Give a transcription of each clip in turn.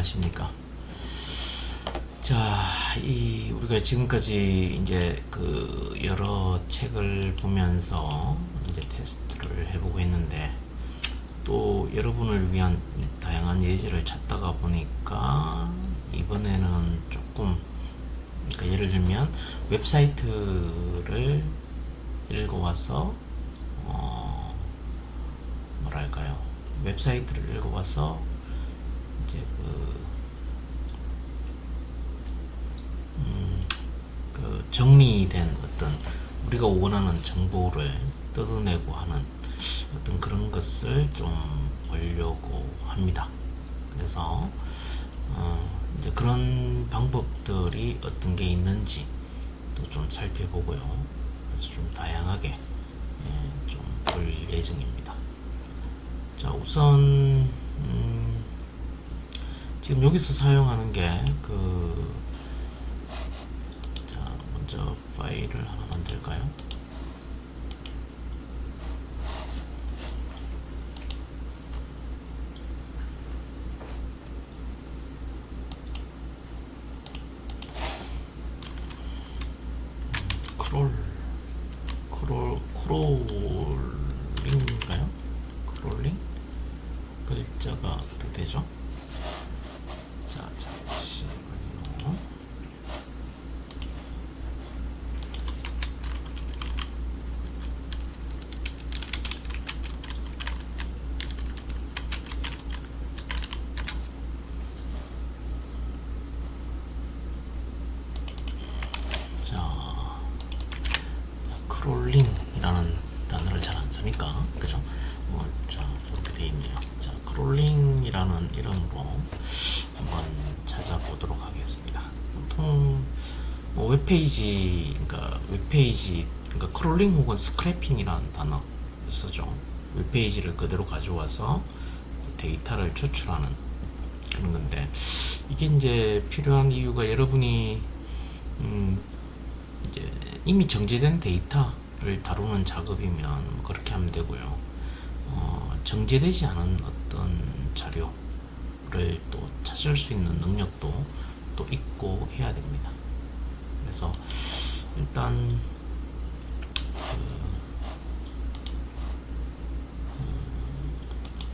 안녕하십니까. 자, 우리가 지금까지 이제 그 여러 책을 보면서 이제 테스트를 해보고 있는데, 또 여러분을 위한 다양한 예제를 찾다가 보니까 이번에는 조금, 그러니까 예를 들면 웹사이트를 읽어와서 뭐랄까요, 웹사이트를 읽어와서 이제 그 정리된 어떤 우리가 원하는 정보를 뜯어내고 하는 어떤 그런 것을 좀 보려고 합니다. 그래서 이제 그런 방법들이 어떤 게 있는지 또 좀 살펴보고요. 그래서 좀 다양하게 좀 볼 예정입니다. 자, 우선 지금 여기서 사용하는 게 자, 먼저 파일을 하나 만들까요? 크롤링인가요? 크롤링? 글자가 어떻게 되죠? 자, 잠시만요. 크롤링이라는 단어를 잘 안 쓰니까, 그죠? 자, 이렇게 되어 있네요. 자, 크롤링이라는 이름으로 한번 찾아보도록 하겠습니다. 보통 웹페이지, 그러니까 크롤링 혹은 스크래핑이라는 단어 쓰죠. 웹페이지를 그대로 가져와서 데이터를 추출하는 그런 건데, 이게 이제 필요한 이유가 여러분이 이제 이미 정제된 데이터를 다루는 작업이면 그렇게 하면 되고요. 정제되지 않은 어떤 자료를 또 찾을 수 있는 능력도 또 있고 해야 됩니다. 그래서 일단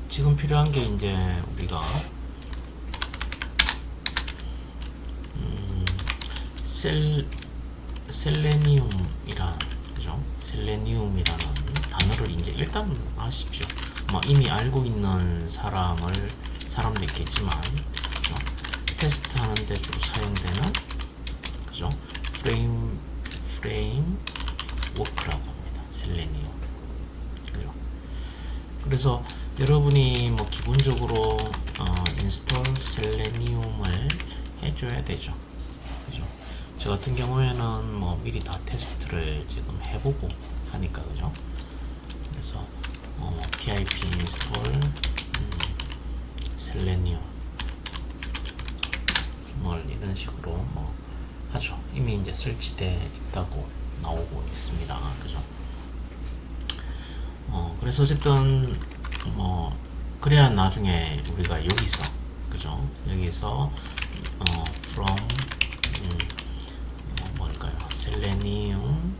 지금 필요한 게 이제 우리가 셀레니움이라는 단어를 이제 일단 아십시오. 이미 알고 있는 사람도 있겠지만, 그죠? 테스트 하는데 주로 사용되는, 그죠? 프레임워크라고 합니다. 셀레니움. 그죠? 그래서 여러분이 기본적으로 인스톨 셀레니움을 해줘야 되죠. 그죠? 저 같은 경우에는 미리 다 테스트를 지금 해보고 하니까, 그죠? 그래서 pip install 셀레니움 이런 식으로 하죠. 이미 이제 설치되어 있다고 나오고 있습니다. 그죠? 그래서 어쨌든 그래야 나중에 우리가 여기서, 그죠? 여기서 from 셀레니움,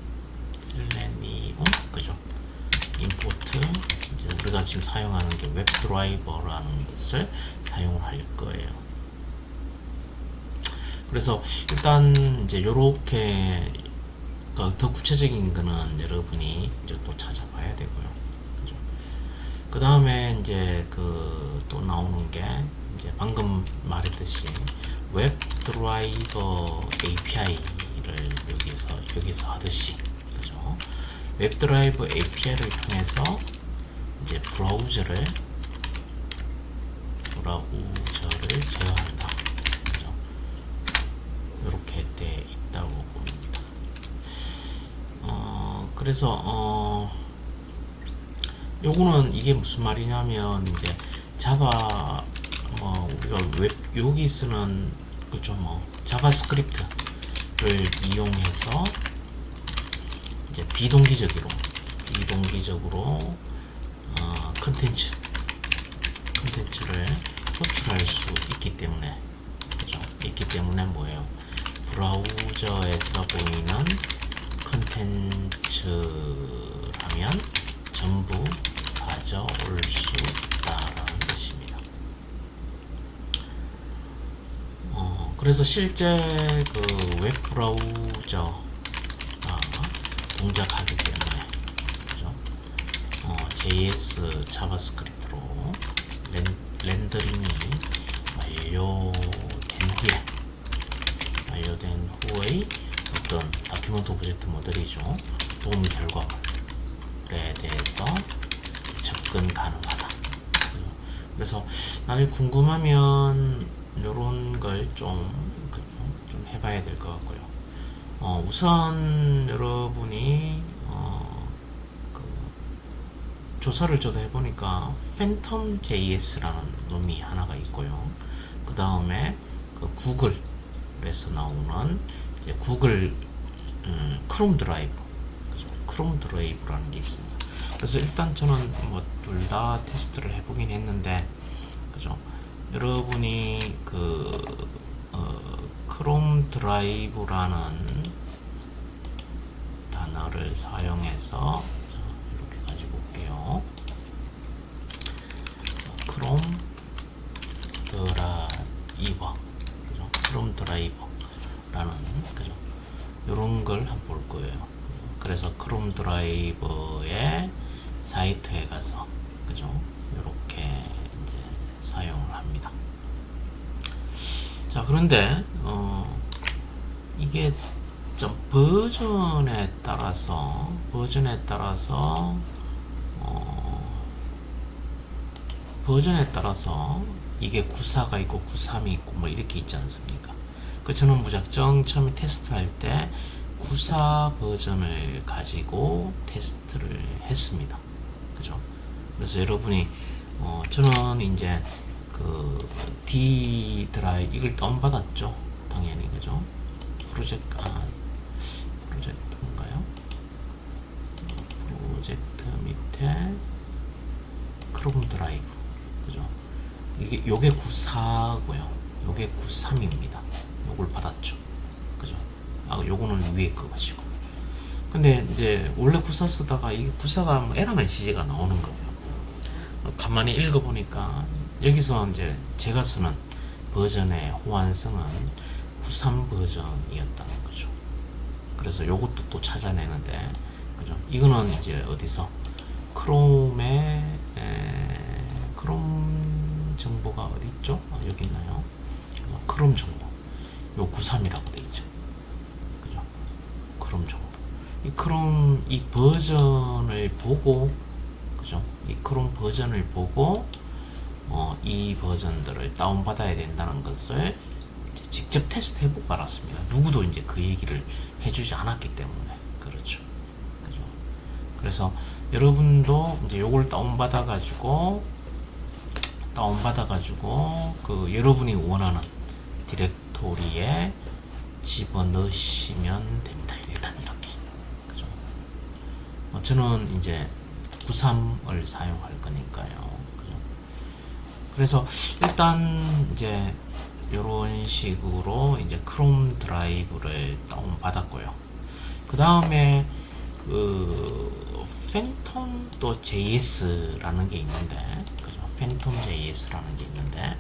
그죠? 임포트, 이제 우리가 지금 사용하는 게 웹드라이버라는 것을 사용을 할 거예요. 그래서 일단 이제 요렇게 더 구체적인 거는 여러분이 이제 또 찾아봐야 되고요. 그죠? 그 다음에 이제 또 나오는 게 이제 방금 말했듯이 웹드라이버 API를 여기서 하듯이, 그죠? 웹드라이버 API를 통해서 이제 브라우저를 제어한다. 그죠? 이렇게 돼 있다고 봅니다. 그래서 요거는 이게 무슨 말이냐면 이제 자바 우리가 여기 쓰는, 그죠? 자바스크립트를 이용해서 이제 비동기적으로 컨텐츠를 호출할 수 있기 때문에 때문에 뭐예요? 브라우저에서 보이는 컨텐츠라면 전부 가져올 수 있다라는 것입니다. 그래서 실제 그 웹 브라우저가 동작하기 때문에, 그죠? JS 자바스크립트로 렌더링이 완료된 후의 어떤 다큐멘트 오브젝트 모델이죠. 도움 결과물에 대해서 접근 가능하다. 그래서 나중에 궁금하면 이런 걸 좀 해봐야 될 것 같고요. 우선 여러분이 그 조사를 저도 해보니까 팬텀 JS라는 놈이 하나가 있고요. 그 다음에 그 구글에서 나오는 이제 구글 크롬 드라이브, 그죠? 크롬 드라이브라는 게 있습니다. 그래서 일단 저는 뭐 둘 다 테스트를 해보긴 했는데, 그죠? 여러분이 그 크롬 드라이브라는 단어를 사용해서 이렇게 가지고 올게요. 크롬 드라이버, 그죠? 크롬 드라이버라는, 그죠? 이런 걸 한번 볼 거예요. 그래서 크롬 드라이버의 사이트에 가서, 그죠? 이렇게 이제 사용을 합니다. 자, 그런데 이게 좀 버전에 따라서 이게 94가 있고 93이 있고 뭐 이렇게 있지 않습니까? 그 저는 무작정 처음에 테스트할 때 94 버전을 가지고 테스트를 했습니다. 그죠? 그래서 여러분이 저는 이제 그 D 드라이브 이걸 다운받았죠. 당연히, 그죠? 프로젝트인가요? 프로젝트 밑에 크롬 드라이브, 그죠? 요게 94고요. 요게 93입니다. 요걸 받았죠. 그죠? 요거는 위에 거 가지고. 근데 이제 원래 94 쓰다가 이게 94가 뭐 에러 메시지가 나오는 거예요. 가만히 읽어보니까 여기서 이제 제가 쓰는 버전의 호환성은 93 버전이었다는 거죠. 그래서 요것도 또 찾아내는데, 그죠? 이거는 이제 어디서 크롬의 크롬 정보가 어디 있죠? 여기 있나요? 크롬 정보. 요 93이라고 되어 있죠. 그죠? 크롬 정보. 이 크롬 이 버전을 보고, 그죠? 이 크롬 버전을 보고 이 버전들을 다운받아야 된다는 것을 직접 테스트 해보고 알았습니다. 누구도 이제 그 얘기를 해주지 않았기 때문에. 그렇죠. 그죠? 그래서 여러분도 이제 요걸 다운받아가지고 그 여러분이 원하는 디렉토리에 집어넣으시면 됩니다. 일단 이렇게. 그죠? 저는 이제 93을 사용할 거니까요. 그죠? 그래서 일단 이제 이런 식으로 이제 크롬 드라이브를 다운 받았고요. 그 다음에 그 팬텀 또 JS라는 게 있는데, 그죠? 팬텀 JS라는 게 있는데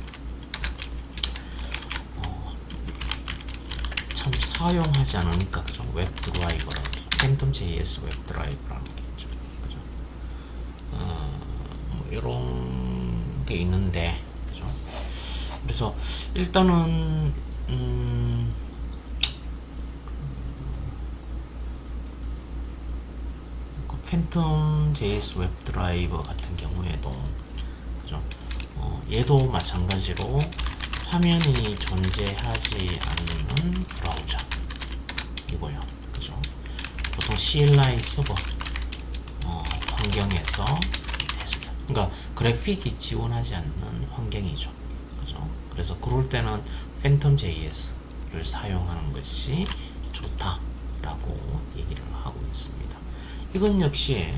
참 사용하지 않으니까, 그죠? 웹 드라이버라는 게 팬텀 JS 웹 드라이버라는 게 있죠. 그죠? 뭐 이런 게 있는데, 그죠? 그래서 일단은 팬텀 JS 웹 드라이버 같은 경우에도, 그죠? 얘도 마찬가지로 화면이 존재하지 않는 브라우저 이고요. 그죠? 보통 CLI 서버 환경에서 테스트, 그러니까 그래픽이 지원하지 않는 환경이죠. 그죠? 그래서 그럴 때는 팬텀 JS를 사용하는 것이 좋다라고 얘기를 하고 있습니다. 이건 역시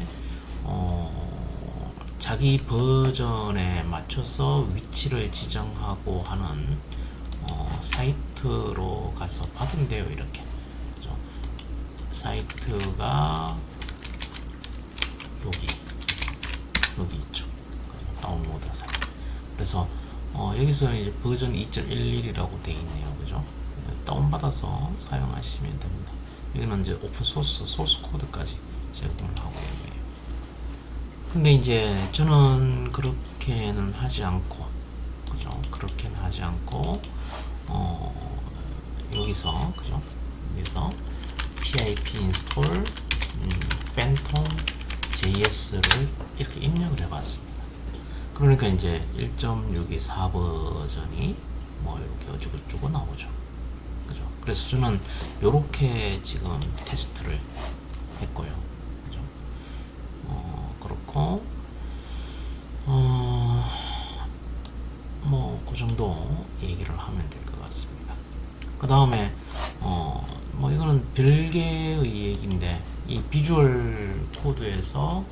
자기 버전에 맞춰서 위치를 지정하고 하는 사이트로 가서 받은대요. 이렇게. 그죠? 사이트가 여기 있죠. 다운로드 사이트. 그래서 여기서 이제 버전 2.11이라고 돼 있네요. 그죠? 다운받아서 사용하시면 됩니다. 여기는 이제 오픈 소스 코드까지 제공을 하고 있네요. 근데 이제 저는 그렇게는 하지 않고, 그죠? 그렇게는 하지 않고, 여기서, 그죠? 여기서 pip install phantom JS를 이렇게 입력을 해봤습니다. 그러니까 이제 1.624 버전이 뭐 이렇게 어쩌고저쩌고 나오죠. 그죠? 그래서 저는 이렇게 지금 테스트를 했고요. 그죠? 그렇고, 뭐, 그 정도 얘기를 하면 될 것 같습니다. 그 다음에, 뭐, 이거는 별개의 얘기인데, 이 비주얼 코드에서,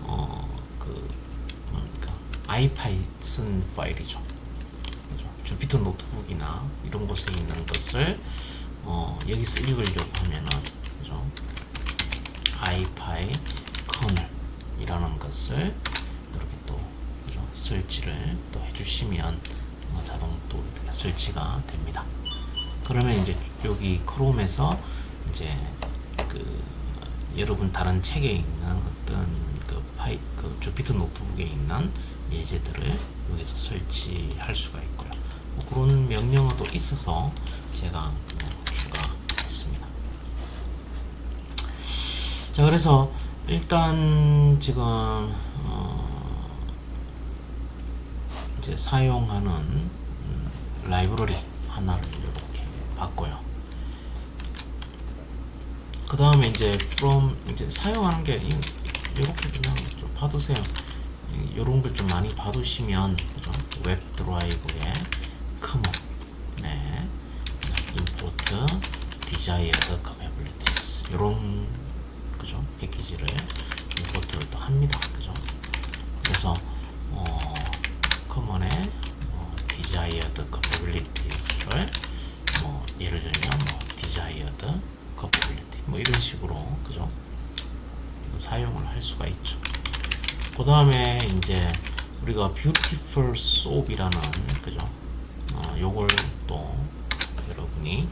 뭡니까, 아이파이썬 파일이죠. 그죠? 주피터 노트북이나 이런 곳에 있는 것을, 여기서 읽으려고 하면은, 그죠? 아이파이 커널이라는 것을 이렇게 또, 그죠? 설치를 또 해주시면 자동 또 이렇게 설치가 됩니다. 그러면 이제 여기 크롬에서 이제 그 여러분 다른 책에 있는 어떤 그 주피터 노트북에 있는 예제들을 여기서 설치할 수가 있고요. 뭐 그런 명령어도 있어서 제가 추가했습니다. 자, 그래서 일단 지금 이제 사용하는 라이브러리 하나를 이렇게 봤고요. 그 다음에 이제 from 이제 사용하는 게 이렇게 그냥 좀 봐두세요. 이런 걸 좀 많이 봐두시면, 그죠? 웹 드라이브에 common, 네, import desired capabilities 이런, 그죠? 패키지를 임포트를 또 합니다. 그죠? 그래서 common의 desired capabilities를 뭐 예를 들면 뭐 desired capability 뭐 이런 식으로, 그죠? 사용을 할 수가 있죠. 그 다음에 이제 우리가 beautiful soap이라는, 그죠? 요걸 또 여러분이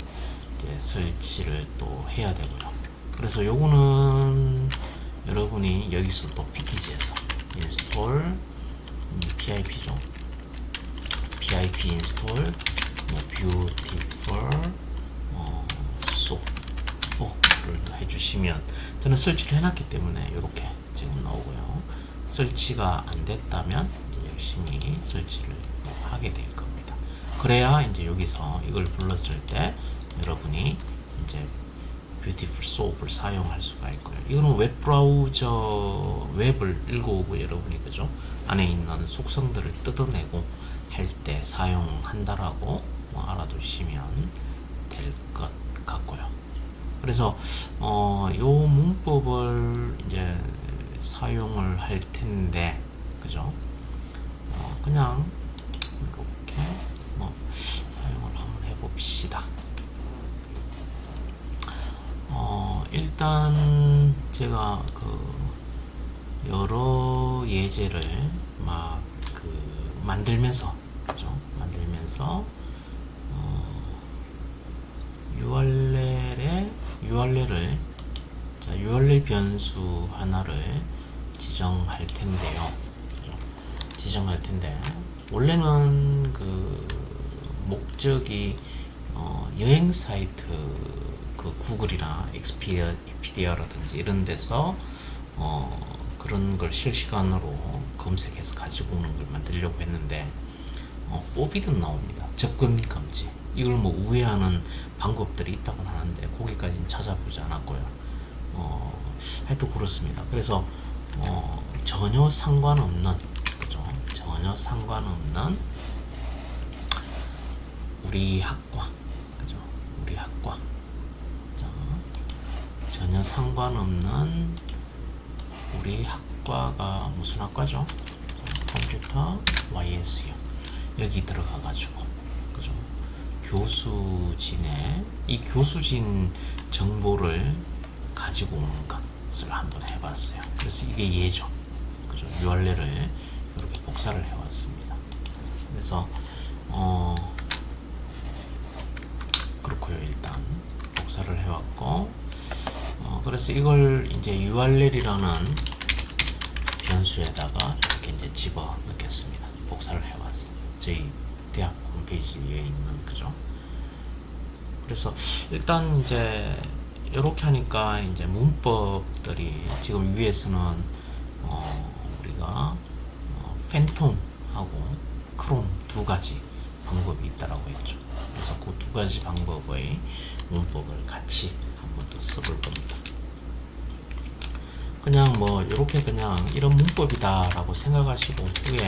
이제 설치를 또 해야 되고요. 그래서 요거는 여러분이 여기서 또 패키지에서 install PIP죠. PIP install 뭐 beautiful soap 4를 또 해주시면, 저는 설치를 해놨기 때문에 이렇게 지금 나오고요. 설치가 안 됐다면 이제 열심히 설치를 하게 될 겁니다. 그래야 이제 여기서 이걸 불렀을 때 여러분이 이제 뷰티풀 소프를 사용할 수가 있고요. 이거는 웹 브라우저 웹을 읽어오고 여러분이, 그죠? 안에 있는 속성들을 뜯어내고 할 때 사용한다라고 알아두시면 될 것 같고요. 그래서 요 문법을 이제 사용을 할 텐데, 그죠? 그냥 이렇게 뭐 사용을 한번 해봅시다. 일단 제가 여러 예제를 막 만들면서, 그죠? 만들면서 URL을 자, URL 변수 하나를 지정할 텐데요. 그죠? 지정할 텐데, 원래는 목적이 여행 사이트 구글이나 익스피디아라든지 이런 데서 그런 걸 실시간으로 검색해서 가지고 오는 걸 만들려고 했는데 forbidden 나옵니다. 접근 금지. 이걸 뭐 우회하는 방법들이 있다고 하는데 거기까지는 찾아보지 않았고요. 하여튼 그렇습니다. 그래서 전혀 상관없는, 그죠? 전혀 상관없는 우리 학과, 그죠? 우리 학과. 전혀 상관없는 우리 학과가 무슨 학과죠? 컴퓨터 YSU 여기 들어가 가지고, 그죠? 교수진에 이 교수진 정보를 가지고 오는 것을 한번 해봤어요. 그래서 이게 예죠. 그죠? URL을 이렇게 복사를 해왔습니다. 그래서 그렇고요. 일단 복사를 해왔고, 그래서 이걸 이제 URL이라는 변수에다가 이렇게 이제 집어 넣겠습니다. 복사를 해왔어요. 저희 대학 홈페이지 위에 있는, 그죠? 그래서 일단 이제 이렇게 하니까 이제 문법들이 지금 위에서는 우리가 팬톰하고 크롬 두 가지 방법이 있다라고 했죠. 그래서 그 두 가지 방법의 문법을 같이 한번 더 써볼 겁니다. 그냥 뭐 이렇게 그냥 이런 문법이다라고 생각하시고 후에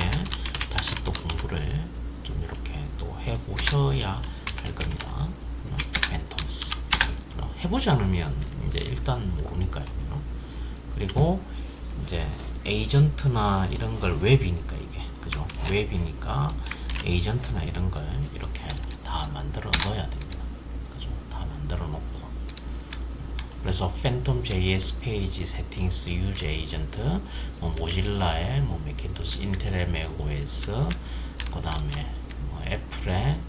다시 또 공부를 좀 이렇게 또 해보셔야 할 겁니다. 팬톰스 해보지 않으면 이제 일단 모르니까요. 그리고 이제 에이전트나 이런 걸 웹이니까 이게, 그죠? 웹이니까 에이전트나 이런 걸 이렇게 다 만들어 넣어야 됩니다. 그죠? 다 만들어 놓고, 그래서 팬텀 JS 페이지 세팅스 유즈 에이전트, 모질라의 맥킨토시, 인텔의 맥OS, 그 다음에 애플의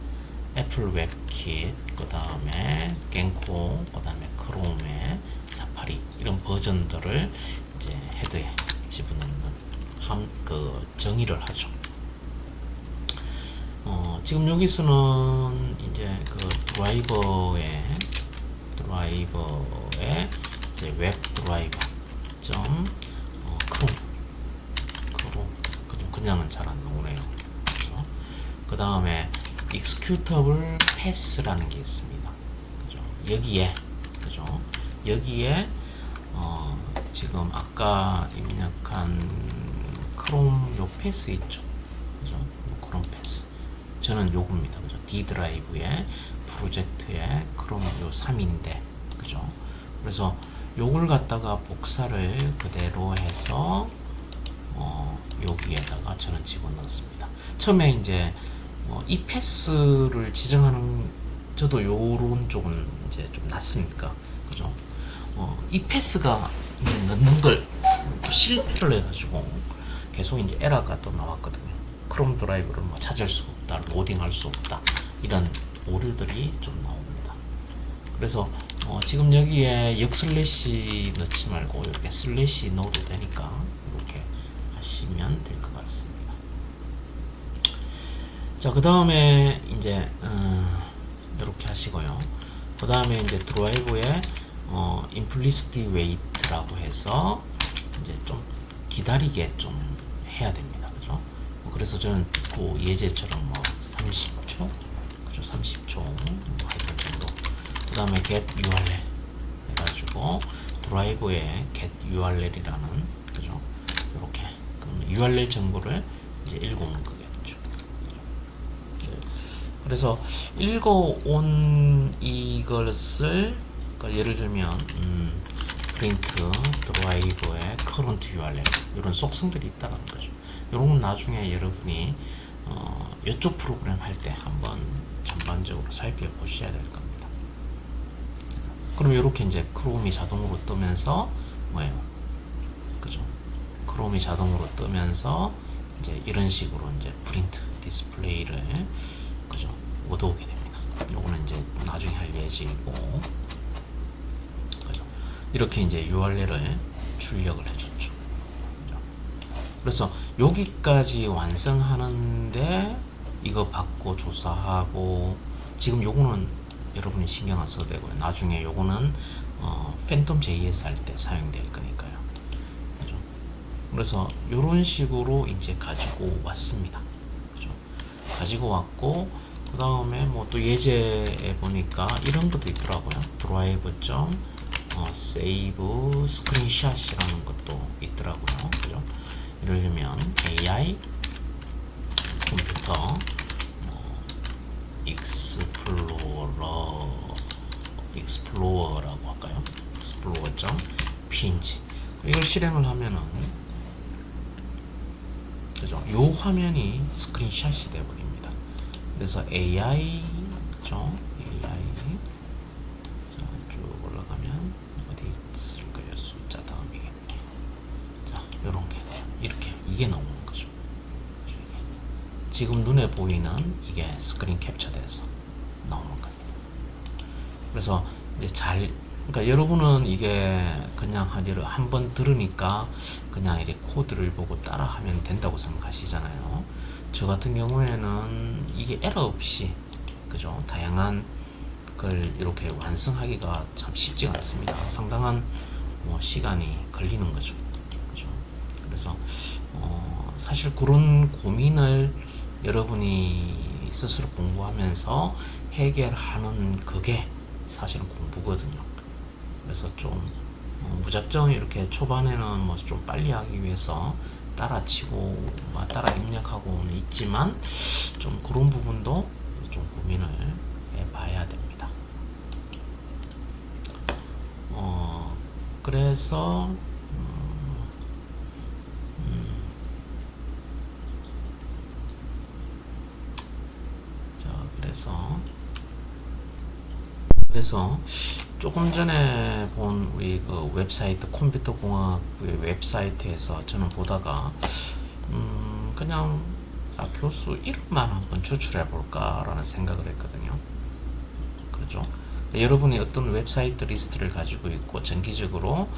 애플 웹킷, 그 다음에 갱코, 그 다음에 크롬의 사파리, 이런 버전들을 이제 헤드에 집어넣는 그 정의를 하죠. 지금 여기서는 이제 그 드라이버의 이제 웹 드라이버 점 크롬 그냥은 잘 안 나오네요. 그 다음에 executable pass라는 게 있습니다. 그죠? 여기에, 그죠? 여기에 지금 아까 입력한 크롬 요 패스 있죠? 그죠? 크롬 패스. 저는 요겁니다. 그죠? D 드라이브에 프로젝트에 크롬 요 3인데, 그죠? 그래서 요걸 갖다가 복사를 그대로 해서 여기에다가 저는 집어넣었습니다. 처음에 이제 이 패스를 지정하는, 저도 요런 쪽은 이제 좀 낫으니까, 그죠? 이 패스가 이제 넣는 걸 실패를 해가지고 계속 이제 에러가 또 나왔거든요. 크롬 드라이브를 뭐 찾을 수 없다, 로딩할 수 없다, 이런 오류들이 좀 나옵니다. 그래서 지금 여기에 역슬래시 넣지 말고 이렇게 슬래시 넣어도 되니까 이렇게 하시면 될 것 같습니다. 자, 그 다음에 이제 이렇게 하시고요. 그 다음에 이제 드라이브에 implicit wait라고 해서 이제 좀 기다리게 좀 해야 됩니다. 그죠? 그래서 저는 그 예제처럼 뭐 30초, 그죠? 30초 했던 정도. 그 다음에 get URL 해가지고 드라이브에 get URL이라는, 그죠? 이렇게 URL 정보를 이제 읽어오는 거겠죠. 그래서 읽어온 이것을, 그러니까 예를 들면 print 드라이브의 current URL, 이런 속성들이 있다는 거죠. 이런 건 나중에 여러분이 이쪽 프로그램 할 때 한번 전반적으로 살펴보셔야 될 겁니다. 그럼 이렇게 이제 크롬이 자동으로 뜨면서 뭐예요? 그죠? 크롬이 자동으로 뜨면서 이제 이런 식으로 이제 프린트 디스플레이를, 그죠? 얻어오게 됩니다. 요거는 이제 나중에 할 예정이고, 그죠? 이렇게 이제 URL을 출력을 해줬죠. 그죠? 그래서 여기까지 완성하는데 이거 받고 조사하고, 지금 요거는 여러분이 신경 안 써도 되고요. 나중에 요거는 팬텀 JS 할 때 사용될 거니까요. 그죠? 그래서 요런 식으로 이제 가지고 왔습니다. 그죠? 가지고 왔고, 그 다음에 뭐 또 예제에 보니까 이런 것도 있더라고요. 드라이브 점 세이브 스크린샷이라는 것도 있더라고요. 그죠? 예를 들면 AI 컴퓨터 익스플로어라고 할까요? explorer.png 이걸 실행을 하면은, 그죠? 요 화면이 스크린샷이 되어버립니다. 그래서 AI 있죠. AI. 자, 쭉 올라가면 어디 있을 거예요? 숫자 다음이겠네. 자, 요런 게 이렇게 이게 나오는 거죠. 이렇게. 지금 눈에 보이는 이게 스크린 캡처돼서 나오는 겁니다. 그래서 이제 그러니까 여러분은 이게 그냥 한 번 들으니까 그냥 이렇게 코드를 보고 따라하면 된다고 생각하시잖아요. 저 같은 경우에는 이게 에러 없이, 그죠? 다양한 걸 이렇게 완성하기가 참 쉽지가 않습니다. 상당한 시간이 걸리는 거죠. 그죠? 그래서 사실 그런 고민을 여러분이 스스로 공부하면서 해결하는 그게 사실은 공부거든요. 그래서 좀 무작정 이렇게 초반에는 뭐 좀 빨리 하기 위해서 따라치고 따라 입력하고는 있지만 좀 그런 부분도 좀 고민을 해봐야 됩니다. 그래서 자, 그래서 조금 전에 본 우리 그 웹사이트 컴퓨터 공학부의 웹사이트에서 저는 보다가 그냥 교수 이름만 한번 추출해 볼까라는 생각을 했거든요. 그렇죠? 여러분이 어떤 웹사이트 리스트를 가지고 있고 정기적으로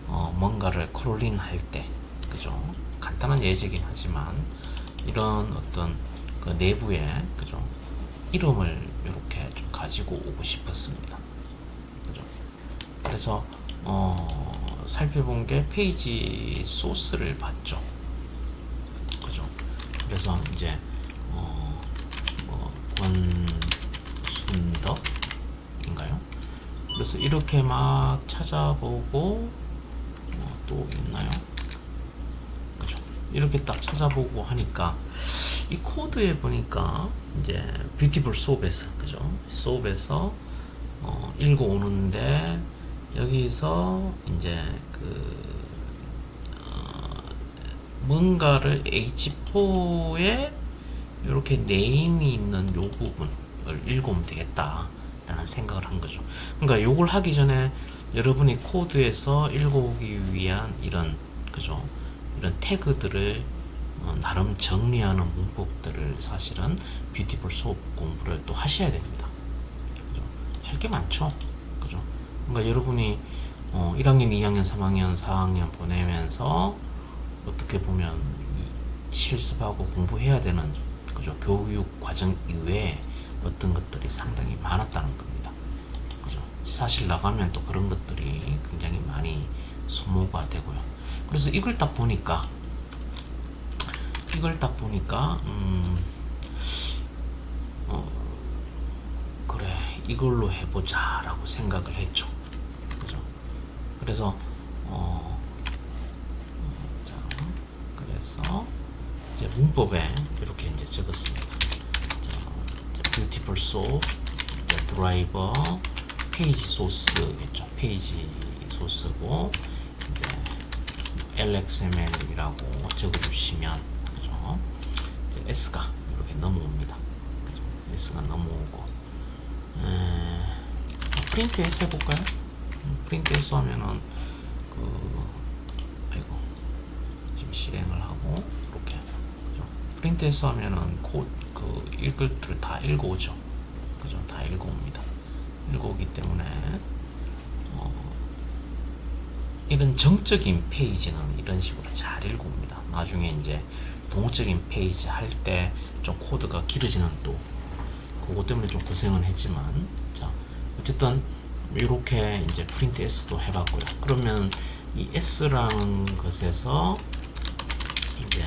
뭔가를 크롤링 할 때, 그죠? 간단한 예제긴 하지만 이런 어떤 그 내부에, 그죠? 이름을 이렇게 좀 가지고 오고 싶었습니다. 그죠? 그래서 살펴본 게 페이지 소스를 봤죠. 그죠? 그래서 이제 권순덕인가요? 그래서 이렇게 막 찾아보고 또 있나요? 그죠? 이렇게 딱 찾아보고 하니까 이 코드에 보니까 이제 뷰티풀 소업에서, 그죠? 소업에서 읽어오는데 여기서 이제 뭔가를 H4에 이렇게 네임이 있는 요 부분을 읽으면 되겠다라는 생각을 한 거죠. 그러니까 요걸 하기 전에 여러분이 코드에서 읽어오기 위한 이런, 그죠? 이런 태그들을 나름 정리하는 문법들을 사실은 뷰티풀 수업 공부를 또 하셔야 됩니다. 그죠? 할 게 많죠. 그죠? 그러니까 여러분이 1학년, 2학년, 3학년, 4학년 보내면서 어떻게 보면 실습하고 공부해야 되는, 그죠? 교육 과정 이외에 어떤 것들이 상당히 많았다는 겁니다. 그죠? 사실 나가면 또 그런 것들이 굉장히 많이 소모가 되고요. 그래서 이걸 딱 보니까 그래, 이걸로 해보자라고 생각을 했죠. 그죠? 그래서 자, 그래서 이제 문법에 이렇게 이제 적었습니다. 자, 뷰티풀 소스, 드라이버, 페이지 소스겠죠. 페이지 소스고 이제 LXML이라고 적어주시면, 그죠? 이제 S가 이렇게 넘어옵니다. 그죠? S가 넘어오고 프린트 S 해볼까요? 프린트 S 하면은 아이고, 지금 실행을 하고 이렇게, 그죠? 프린트 S 하면은 읽을 들 다 읽어오죠. 그죠? 다 읽어옵니다. 읽어오기 때문에 이런 정적인 페이지는 이런 식으로 잘 읽어옵니다. 나중에 이제 동적인 페이지 할 때 좀 코드가 길어지는, 또 그것 때문에 좀 고생은 했지만, 자, 어쨌든 이렇게 이제 프린트 S도 해봤고요. 그러면 이 S라는 것에서 이제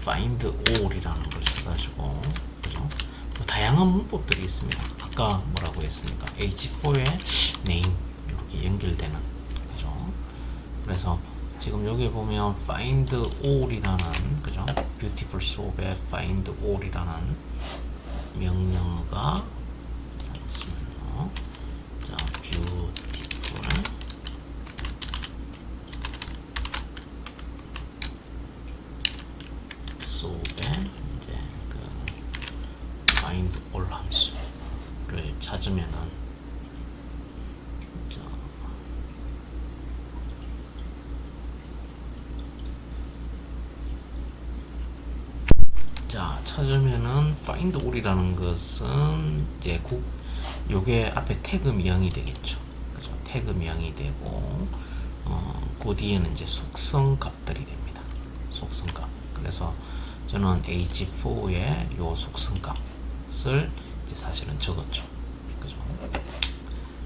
find all이라는 걸 써가지고, 그죠? 뭐 다양한 문법들이 있습니다. 아까 뭐라고 했습니까? H4의 name 이렇게 연결되는, 그죠? 그래서 지금 여기 보면 find all이라는, 그죠? 뷰티풀 수업의 find all이라는 명령어가, 잠시만요. 자, 뷰티풀 수업의 이제 find all 함수, 찾으면은 자 찾으면은 find all이라는 것은 이제 요게 앞에 태그 명이 되겠죠. 그죠? 태그 명이 되고 그 뒤에는 이제 속성 값들이 됩니다. 속성 값. 그래서 저는 h4의 요 속성 값을 이제 사실은 적었죠. 그죠?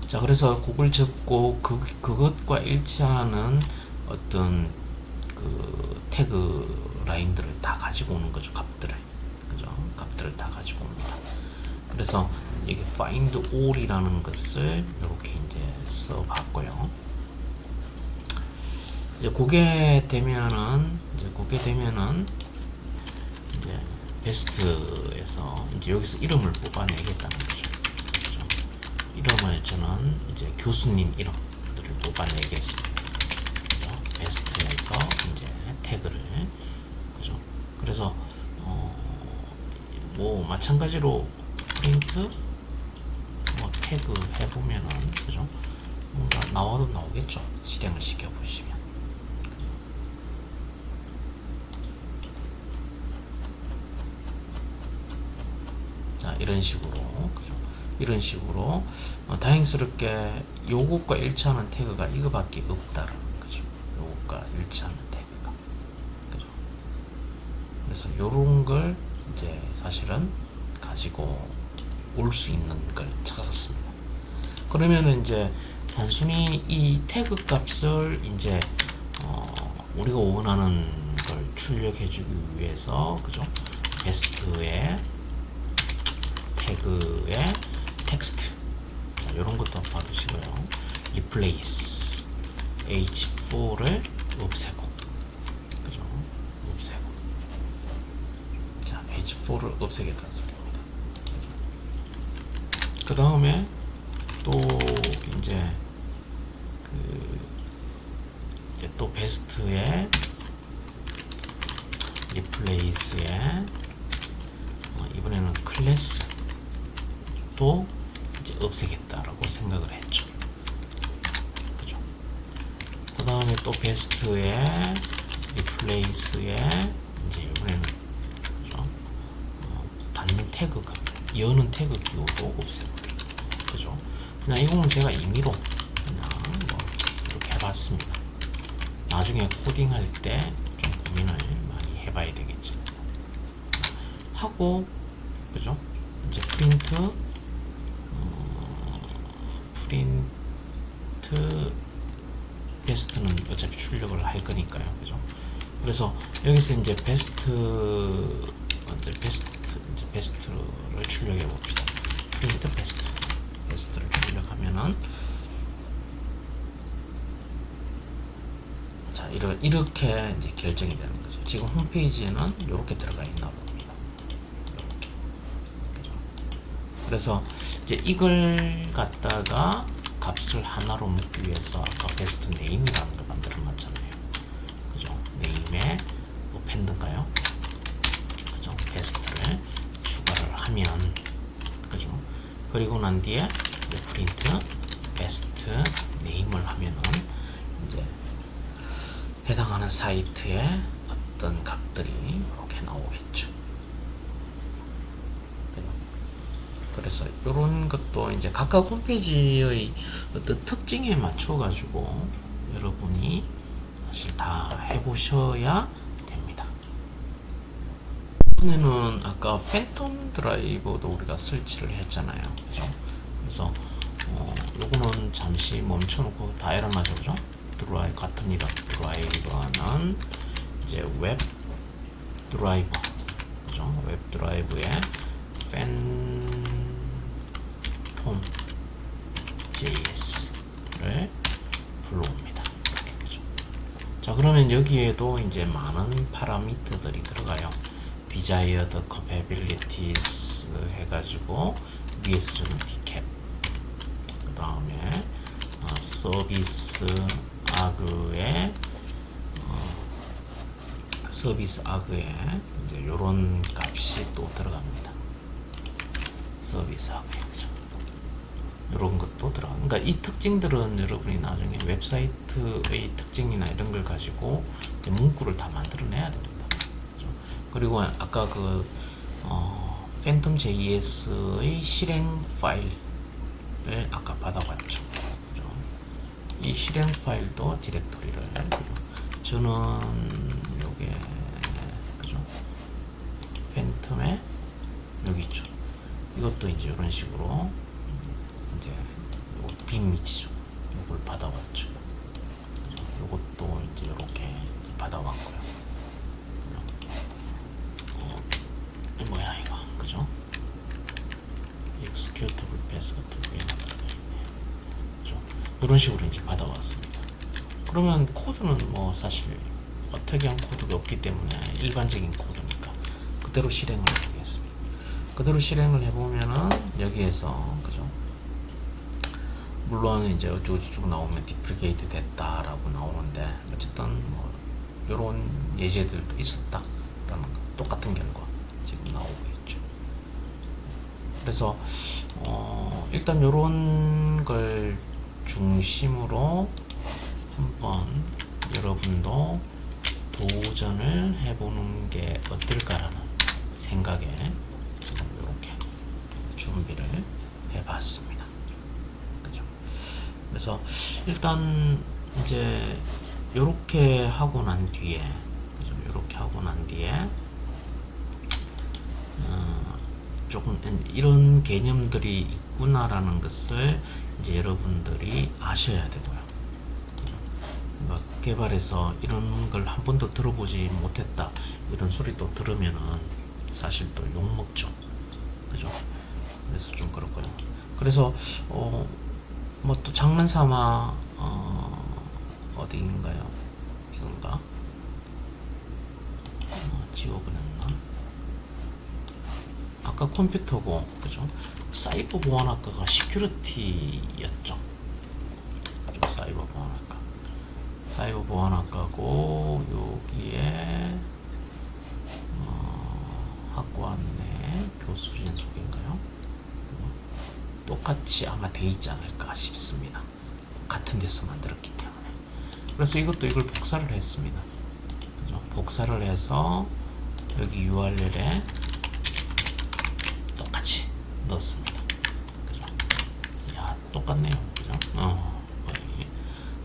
자, 그래서 그걸 적고 그것과 일치하는 어떤 그 태그 라인들을 다 가지고 오는 거죠. 값들을. 그죠? 값들을 다 가지고 옵니다. 그래서 이게 find all이라는 것을 이렇게 이제 써봤고요. 이제 그게 되면은 이제 베스트에서 이제 여기서 이름을 뽑아내겠다는 거죠. 그죠? 이름을 저는 이제 교수님 이름들을 뽑아내겠습니다. 그죠? 베스트에서 이제 태그를 그죠? 그래서 뭐 마찬가지로 프린트 뭐 태그 해보면은 그죠? 뭔가 나와도 나오겠죠. 실행을 시켜보시면. 자, 이런 식으로 그죠? 이런 식으로 다행스럽게 요것과 일치하는 태그가 이거밖에 없다라는 거죠. 요것과 일치하는 태그가 그죠? 그래서 요런 걸 이제 사실은 가지고 올 수 있는 걸 찾았습니다. 그러면은 이제 단순히 이 태그 값을 이제 우리가 원하는 걸 출력해주기 위해서 그죠? 베스트의 태그의 텍스트 자, 이런 것도 봐두시고요. replace h4를 없애고 그죠? 없애고 자 h4를 없애겠다는 소리입니다. 그 다음에 또 이제 또 베스트의 replace의 이번에는 클래스 또 이제 없애겠다라고 생각을 했죠. 그죠? 그 다음에 또 베스트의 replace의 이제 이번에는 그죠? 닫는 태그 여는 태그 기호도 없애버리고 그죠? 그냥 이거는 제가 임의로 그냥 뭐 이렇게 해봤습니다. 나중에 코딩할 때 좀 고민을 많이 해봐야 되겠죠. 하고 그죠? 이제 프린트 베스트는 어차피 출력을 할 거니까요. 그죠? 그래서 여기서 이제 베스트를 출력해 봅시다. 프린트 베스트를 출력하면은 자 이렇게 이제 결정이 되는 거죠. 지금 홈페이지에는 이렇게 들어가 있나 봅니다. 이렇게. 그죠? 그래서 이제 이걸 갖다가 값을 하나로 묶기 위해서 아까 베스트 네임이라는 걸 만들어 놨잖아요. 그죠? 네임에 뭐 펜드인가요? 그죠? 베스트를 추가를 하면 그죠? 그리고 난 뒤에 프린트 베스트 네임을 하면은 이제 해당하는 사이트에 어떤 값들이 이렇게 나오겠죠. 그래서 이런 것도 이제 각각 홈페이지의 어떤 특징에 맞춰 가지고 여러분이 사실 다 해보셔야 됩니다. 이번에는 아까 팬텀 드라이버도 우리가 설치를 했잖아요. 그죠? 그래서 요거는 잠시 멈춰놓고 다 에러 나죠. 그죠? 드라이브 같은 이름 드라이버는 이제 웹 드라이버 그죠? 웹 드라이브에 팬텀 JS를 불러옵니다. 그죠? 자 그러면 여기에도 이제 많은 파라미터들이 들어가요. desired capabilities 해가지고 위에서 주는 디캡 그 다음에 서비스 아그에 이제 요런 값이 또 들어갑니다. 서비스 아그에 그죠? 이런 것도 들어가. 그러니까 이 특징들은 여러분이 나중에 웹사이트의 특징이나 이런 걸 가지고 이제 문구를 다 만들어내야 됩니다. 그죠? 그리고 아까 그 팬텀 JS의 실행 파일을 아까 받아봤죠. 그죠? 이 실행 파일도 디렉토리를 저는 요게 그죠? 팬텀에 여기 있죠. 이것도 이제 이런 식으로 이제 요 빅미치죠. 요걸 받아왔죠. 그죠? 요것도 이제 이렇게 받아왔고요. 이 뭐야 이거 그죠? executable path가 두 개나 들어가 있네요. 그죠? 이런 식으로 이제 받아왔습니다. 그러면 코드는 뭐 사실 어택한 코드가 없기 때문에 일반적인 코드니까 그대로 실행을 해보겠습니다. 그대로 실행을 해보면은 여기에서 그죠? 물론 이제 어쩌고저쩌고 나오면 디프리케이트 됐다라고 나오는데 어쨌든 뭐 요런 예제들도 있었다라는 거 똑같은 결과 지금 나오고 있죠. 그래서 일단 요런 걸 중심으로 한번 여러분도 도전을 해보는 게 어떨까라는 생각에 지금 이렇게 준비를 해봤습니다. 그죠? 그래서 일단 이제 이렇게 하고 난 뒤에, 그죠? 이렇게 하고 난 뒤에 조금 이런 개념들이 있구나라는 것을 이제 여러분들이 아셔야 되고요. 개발해서 이런 걸 한 번도 들어보지 못했다 이런 소리 또 들으면은 사실 또 욕먹죠. 그죠? 그래서 좀 그렇고요. 그래서 뭐 또 장난삼아 어디인가요? 이건가? 지워버렸나? 아까 컴퓨터고 그죠? 사이버 보안학과가 시큐리티였죠. 아주 사이버 보안학과. 사이버 보안학과고 여기에 학과 내 교수진 소개인가요? 똑같이 아마 돼 있지 않을까 싶습니다. 같은 데서 만들었기 때문에. 그래서 이걸 복사를 했습니다. 그죠? 복사를 해서 여기 URL에 똑같이 넣었습니다. 그죠? 야, 똑같네요. 그죠?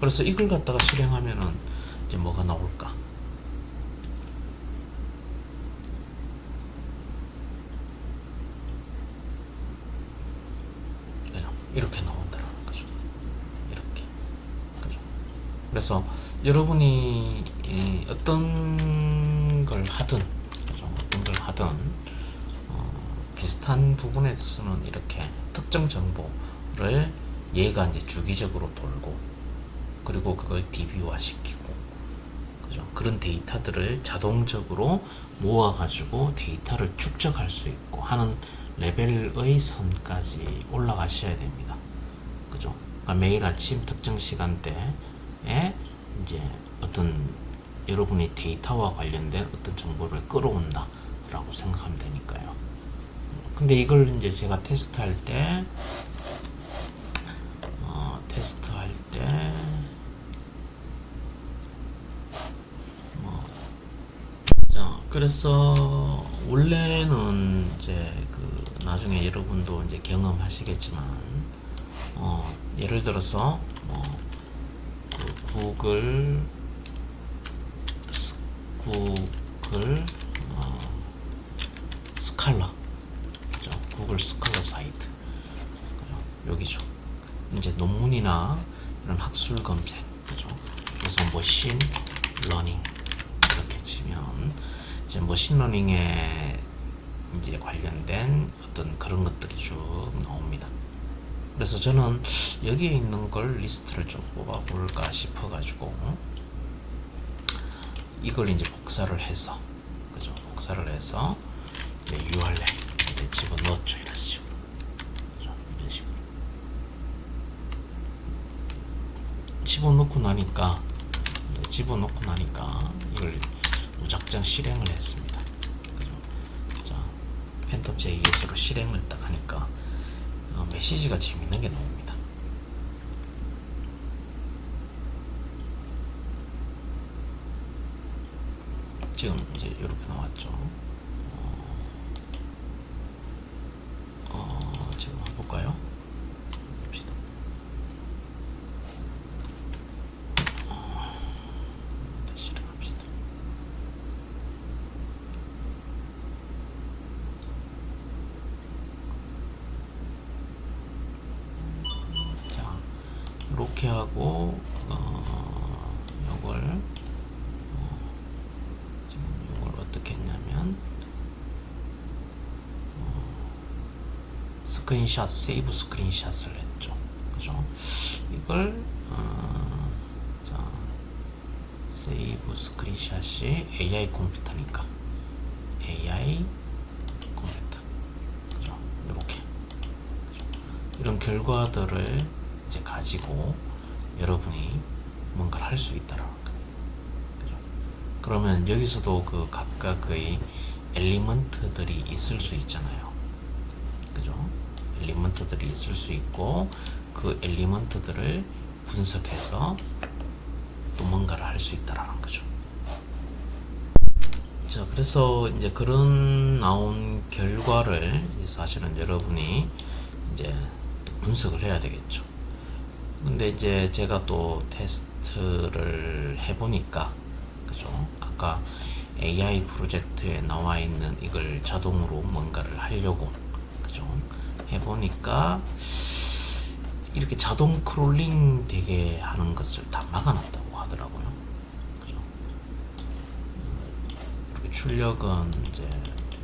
그래서 이걸 갖다가 실행하면은 이제 뭐가 나올까? 그죠? 이렇게 나온다는 거죠. 이렇게. 그죠? 그래서 여러분이 어떤 걸 하든, 그죠? 어떤 걸 하든, 비슷한 부분에 대해서는 이렇게 특정 정보를 얘가 이제 주기적으로 돌고, 그리고 그걸 DB화 시키고, 그죠? 그런 데이터들을 자동적으로 모아가지고 데이터를 축적할 수 있고 하는 레벨의 선까지 올라가셔야 됩니다. 그죠? 그러니까 매일 아침 특정 시간대에 이제 어떤 여러분이 데이터와 관련된 어떤 정보를 끌어온다 라고 생각하면 되니까요. 근데 이걸 이제 제가 테스트할 때 자, 그래서 원래는 이제 그 나중에 여러분도 이제 경험하시겠지만 예를 들어서 그 구글 스칼라, 그죠? 구글 스칼라 사이트, 여기죠. 이제 논문이나 이런 학술 검색, 그죠? 그래서 머신 러닝 이렇게 치면 이제 머신러닝에 이제 관련된 어떤 그런 것들이 쭉 나옵니다. 그래서 저는 여기에 있는 걸 리스트를 좀 뽑아볼까 싶어가지고 이걸 이제 복사를 해서, 그죠? 복사를 해서 URL 집어넣었죠. 이런 식으로. 그죠? 이런 식으로. 집어넣고 나니까 이걸 무작정 실행을 했습니다. 그죠? 자, 팬텀 JS로 실행을 딱 하니까 메시지가 재밌는 게 나옵니다. 지금 이제 이렇게 나왔죠. 지금 해볼까요? 다시 실행합시다. 자, 이렇게 하고 요걸 어떻게 했냐면 스크린샷, 세이브 스크린샷을 했죠. 그죠? 이걸 자, 세이브 스크린샷이 AI 컴퓨터니까 AI 컴퓨터. 그죠? 이렇게 이런 결과들을 이제 가지고 여러분이 뭔가를 할 수 있다라는 거예요. 그죠? 그러면 여기서도 그 각각의 엘리먼트들이 있을 수 있잖아요. 그죠? 엘리먼트들이 있을 수 있고 그 엘리먼트들을 분석해서 또 뭔가를 할 수 있다라는 거죠. 자, 그래서 이제 그런 나온 결과를 사실은 여러분이 이제 분석을 해야 되겠죠. 근데 이제 제가 또 테스트를 해보니까, 그죠? 아까 AI 프로젝트에 나와 있는 이걸 자동으로 뭔가를 하려고, 그죠? 해보니까 이렇게 자동 크롤링 되게 하는 것을 다 막아놨다고 하더라고요. 그죠? 이렇게 출력은 이제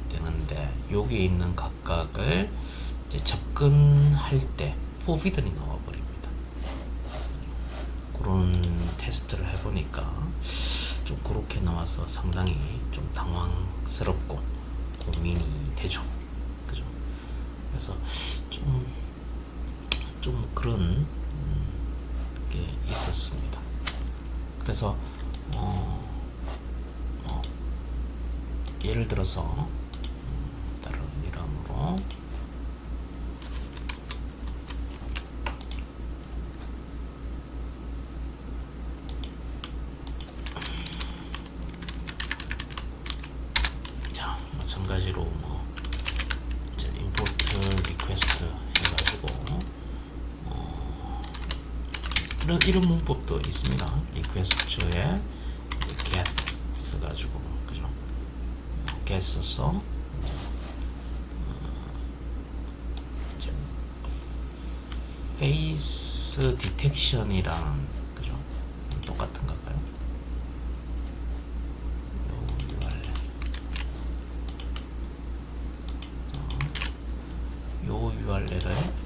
되는데 여기 있는 각각을 이제 접근할 때 포비든이 나와버립니다. 그런 테스트를 해보니까 좀 그렇게 나와서 상당히 좀 당황스럽고 고민이 되죠. 그죠? 그래서 좀 그런 게 있었습니다. 그래서 예를 들어서 다른 이름으로 자, 마찬가지로 뭐 이제 임포트 리퀘스트 해가지고 이런 문법도 있습니다. 리퀘스트에 get 써가지고, 그죠? get 써서 이제 face detection이랑, 그죠? 똑같은가 봐요. 요 URL을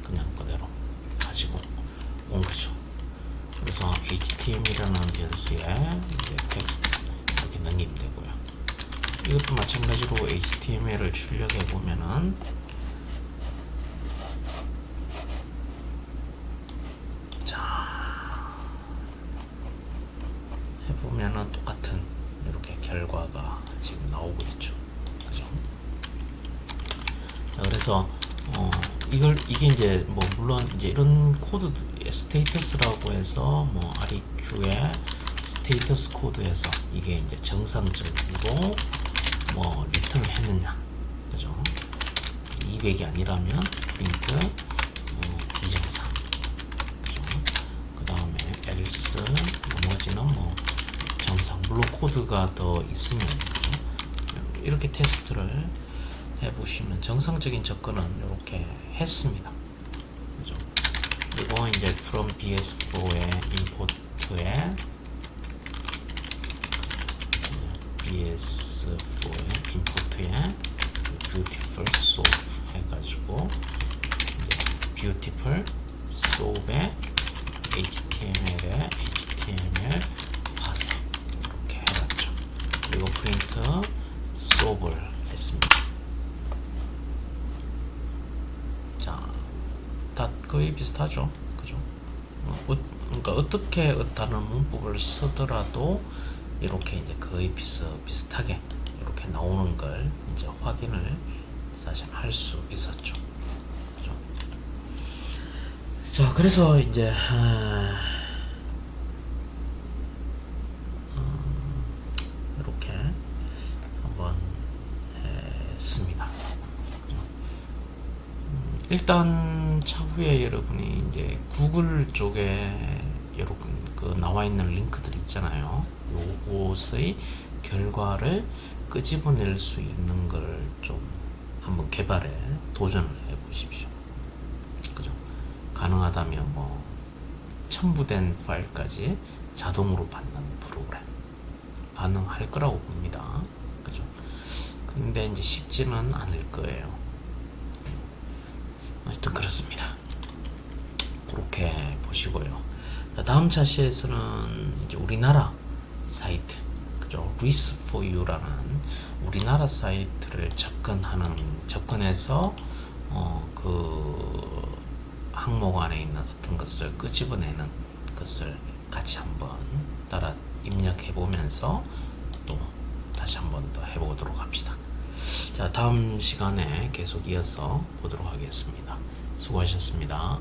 그냥 그대로 가지고 온 거죠. 그래서 HTML이라는 변수에 이제 텍스트 이렇게 넣으면 되고요. 이것도 마찬가지로 HTML을 출력해 보면은 자 해보면은 똑같은 이렇게 결과가 지금 나오고 있죠. 그죠? 자, 그래서 이게 이제 뭐 물론 이제 이런 코드 스테이터스라고 해서 뭐 REQ의 스테이터스 코드에서 이게 이제 정상적으로 뭐 리턴을 했느냐, 그죠? 200이 아니라면 프린트 비정상, 그죠? 그 다음에 else 나머지는 뭐 정상. 물론 코드가 더 있으면, 그죠? 이렇게 테스트를 해보시면 정상적인 접근은 이렇게 했습니다. 그죠? 그리고 이제 from bs4의 import에 bs4의 import에 beautiful soap 해가지고 beautiful soap에 html에 html 파서 이렇게 해봤죠. 그리고 print soap을 했습니다. 자, 다 거의 비슷하죠. 그죠? 그러니까 어떻게 다른 문법을 쓰더라도 이렇게 이제 거의 비슷하게 이렇게 나오는 걸 이제 확인을 사실 할 수 있었죠. 그죠? 자, 그래서 이제 이렇게 한번 했습니다. 일단 차후에 여러분이 이제 구글 쪽에 여러분 그 나와 있는 링크들 있잖아요. 요것의 결과를 끄집어낼 수 있는 걸 좀 한번 개발에 도전을 해 보십시오. 그죠? 가능하다면 뭐 첨부된 파일까지 자동으로 받는 프로그램 가능할 거라고 봅니다. 그죠? 근데 이제 쉽지는 않을 거예요. 하여튼 그렇습니다. 그렇게 보시고요. 다음 차시에서는 이제 우리나라 사이트, 그죠? Risk4U라는 우리나라 사이트를 접근해서 그 항목 안에 있는 어떤 것을 끄집어내는 것을 같이 한번 따라 입력해 보면서 또 다시 한번 더 해보도록 합시다. 자, 다음 시간에 계속 이어서 보도록 하겠습니다. 수고하셨습니다.